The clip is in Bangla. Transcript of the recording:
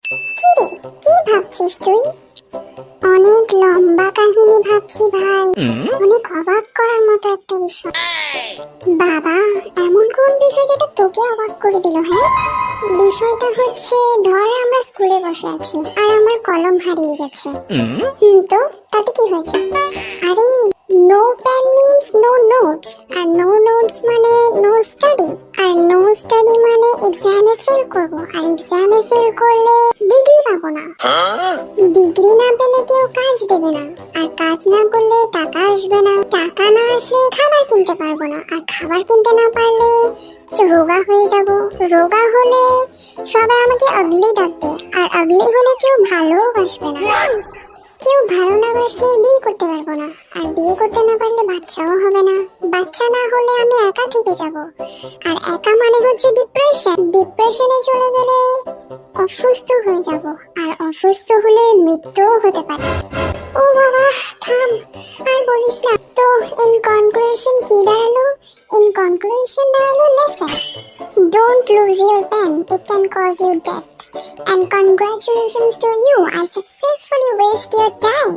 কিরে, কি ভাবছিস তুই? অনেক লম্বা কাহিনী ভাবছি ভাই। অনেক অবাক করার মতো একটা বিষয়। বাবা, এমন কোন বিষয় যেটা তোকে অবাক করে দিল? হ্যাঁ, বিষয়টা হচ্ছে, ধর আমরা স্কুলে বসে আছি আর আমার কলম হারিয়ে গেছে। তো তাতে কি হয়েছে? আরে, no pen means no notes, আর নো নোটস মানে নো স্টাডি, আর নো স্টাডি মানে এক্সামে ফেল করব, আর এক্সামে ফেল করলে ডিগ্রি পাবো না। ডিগ্রি না পেলে কেউ কাজ দেবে না, আর কাজ না করলে টাকা আসবে না, টাকা না আসলে খাবার কিনতে পারবো না, আর খাবার কিনতে না পারলে রোগা হয়ে যাব, রোগা হলে সবাই আমাকে আগলি ডাকবে, আর আগলি হলে কেউ ভালোবাসবে না, কেউ ভালো না বাসলে বিয়ে করতে পারবো না, আর বিয়ে করতে না পারলে বাচ্চাও হবে না, বাচ্চা না হলে আমি একা থেকে যাব, আর একা মানে হচ্ছে ডিপ্রেশন, ডিপ্রেশনে চলে গেলে অসুস্থ হয়ে যাব, আর অসুস্থ হলে মৃত্যুও হতে পারে। ও বাবা, থাম, আর বলিস না তো। ইন কনক্লুশন কি দাঁড়ালো? ইন কনক্লুশন দাঁড়ালো lesson, don't lose your pen, it can cause you death, and congratulations to you, I successfully waste your time.